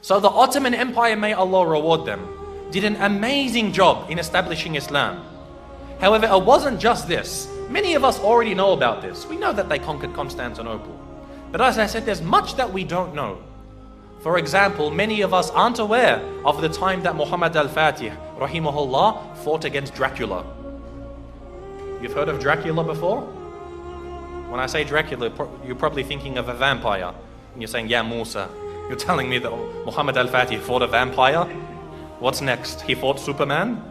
So the Ottoman Empire, may Allah reward them, did an amazing job in establishing Islam. However, it wasn't just this. Many of us already know about this. We know that they conquered Constantinople. But as I said, there's much that we don't know. For example, many of us aren't aware of the time that Muhammad al-Fatih, rahimahullah, fought against Dracula. You've heard of Dracula before? When I say Dracula, you're probably thinking of a vampire. And you're saying, yeah, Musa. You're telling me that Muhammad al-Fatih fought a vampire? What's next? He fought Superman?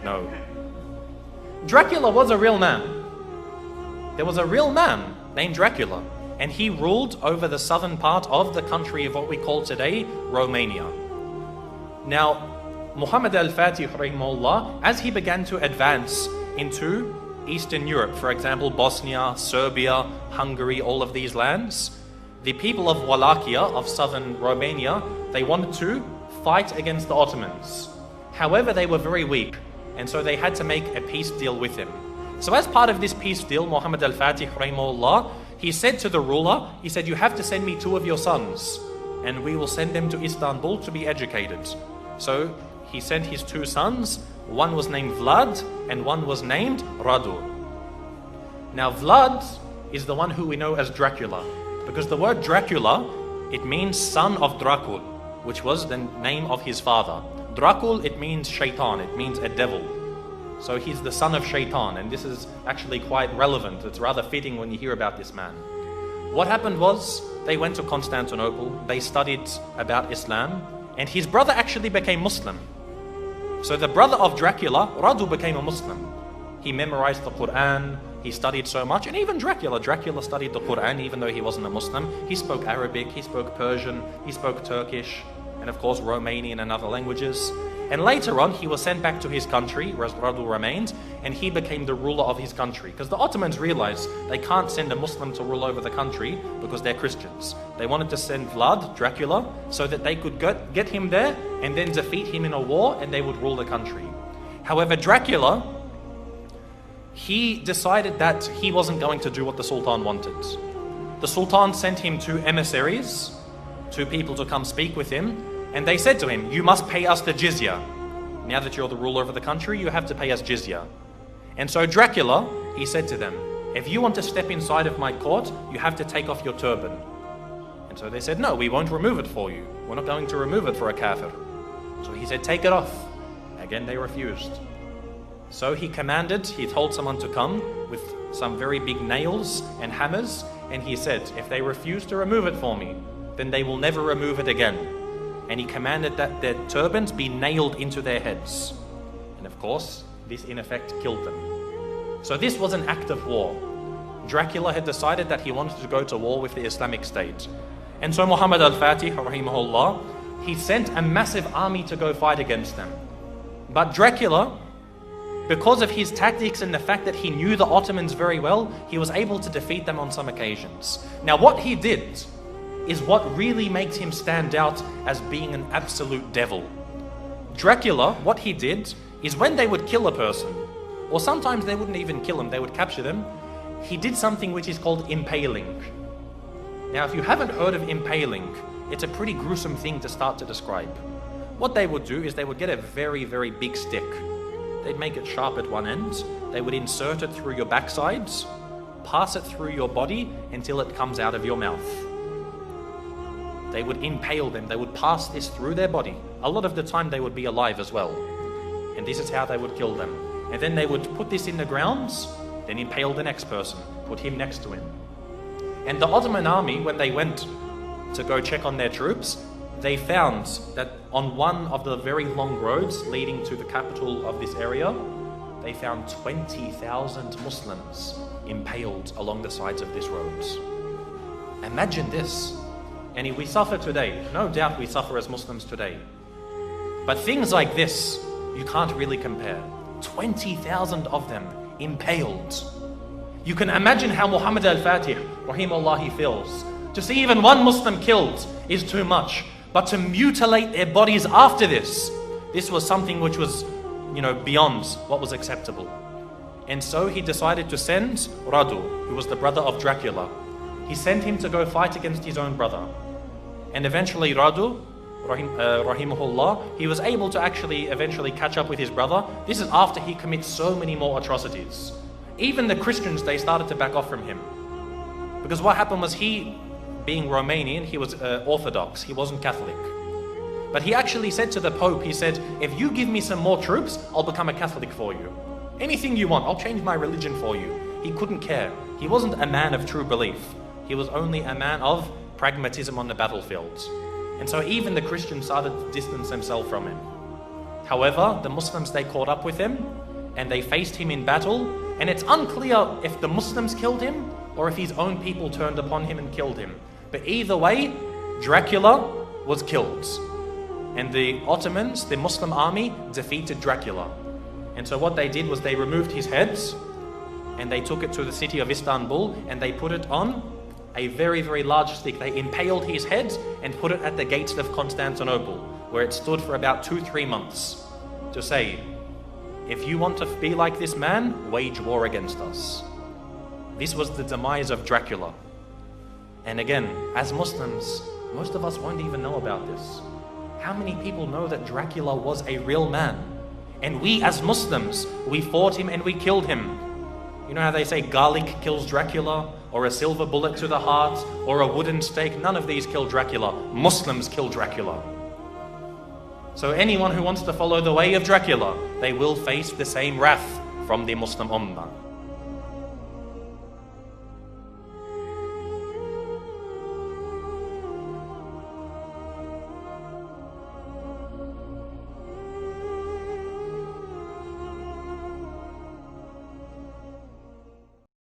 No. Dracula was a real man. There was a real man named Dracula, and he ruled over the southern part of the country of what we call today Romania. Now, Muhammad al-Fatih, rahimahullah, as he began to advance into Eastern Europe, for example, Bosnia, Serbia, Hungary, all of these lands, the people of Wallachia, of southern Romania, they wanted to fight against the Ottomans. However, they were very weak, and so they had to make a peace deal with him. So as part of this peace deal, Muhammad al-Fatih, rahimahullah, he said to the ruler, he said, you have to send me 2 of your sons, and we will send them to Istanbul to be educated. So he sent his 2 sons. One was named Vlad, and one was named Radu. Now Vlad is the one who we know as Dracula, because the word Dracula, it means son of Dracul, which was the name of his father. Dracul, it means shaitan, it means a devil. So he's the son of shaitan, and this is actually quite relevant. It's rather fitting when you hear about this man. What happened was, they went to Constantinople, they studied about Islam, and his brother actually became Muslim. So the brother of Dracula, Radu, became a Muslim. He memorized the Quran, he studied so much, and even Dracula studied the Quran even though he wasn't a Muslim. He spoke Arabic, he spoke Persian, he spoke Turkish, and of course Romanian and other languages. And later on, he was sent back to his country, where Radu remained, and he became the ruler of his country. Because the Ottomans realized they can't send a Muslim to rule over the country because they're Christians. They wanted to send Vlad, Dracula, so that they could get him there and then defeat him in a war, and they would rule the country. However, Dracula, he decided that he wasn't going to do what the Sultan wanted. The Sultan sent him 2 emissaries, 2 people to come speak with him, and they said to him, you must pay us the jizya. Now that you're the ruler of the country, you have to pay us jizya. And so Dracula, he said to them, if you want to step inside of my court, you have to take off your turban. And so they said, no, we won't remove it for you. We're not going to remove it for a kafir. So he said, take it off. Again, they refused. So he told someone to come with some very big nails and hammers, and he said, if they refuse to remove it for me, then they will never remove it again. And he commanded that their turbans be nailed into their heads. And of course, this in effect killed them. So this was an act of war. Dracula had decided that he wanted to go to war with the Islamic State. And so Muhammad al-Fatih, rahimahullah, he sent a massive army to go fight against them. But Dracula, because of his tactics and the fact that he knew the Ottomans very well, he was able to defeat them on some occasions. Now what he did is what really makes him stand out as being an absolute devil. Dracula, what he did is when they would kill a person, or sometimes they wouldn't even kill them, they would capture them, he did something which is called impaling. Now if you haven't heard of impaling, it's a pretty gruesome thing to start to describe. What they would do is they would get a very, very big stick. They'd make it sharp at one end, they would insert it through your backsides, pass it through your body until it comes out of your mouth. They would impale them, they would pass this through their body. A lot of the time they would be alive as well. And this is how they would kill them. And then they would put this in the ground, then impale the next person, put him next to him. And the Ottoman army, when they went to go check on their troops, they found that on one of the very long roads leading to the capital of this area, they found 20,000 Muslims impaled along the sides of this road. Imagine this. And we suffer today. No doubt we suffer as Muslims today. But things like this, you can't really compare. 20,000 of them impaled. You can imagine how Muhammad al-Fatih, rahimahullah, he feels. To see even one Muslim killed is too much. But to mutilate their bodies after this was something which was, beyond what was acceptable. And so he decided to send Radu, who was the brother of Dracula. He sent him to go fight against his own brother. And eventually Radu, rahimahullah, he was able to actually eventually catch up with his brother. This is after he commits so many more atrocities. Even the Christians, they started to back off from him. Because what happened was he, being Romanian, he was Orthodox, he wasn't Catholic. But he actually said to the Pope, he said, if you give me some more troops, I'll become a Catholic for you. Anything you want, I'll change my religion for you. He couldn't care. He wasn't a man of true belief. He was only a man of pragmatism on the battlefields. And so even the Christians started to distance themselves from him. However, the Muslims, they caught up with him and they faced him in battle. And it's unclear if the Muslims killed him or if his own people turned upon him and killed him. But either way, Dracula was killed. And the Ottomans, the Muslim army, defeated Dracula. And so what they did was they removed his heads and they took it to the city of Istanbul and they put it on a very, very large stick. They impaled his head and put it at the gates of Constantinople, where it stood for about 2-3 months to say, if you want to be like this man, wage war against us. This was the demise of Dracula. And again, as Muslims, most of us won't even know about this. How many people know that Dracula was a real man? And we as Muslims, we fought him and we killed him. You know how they say garlic kills Dracula, or a silver bullet to the heart, or a wooden stake? None of these kill Dracula. Muslims kill Dracula. So anyone who wants to follow the way of Dracula, they will face the same wrath from the Muslim Ummah.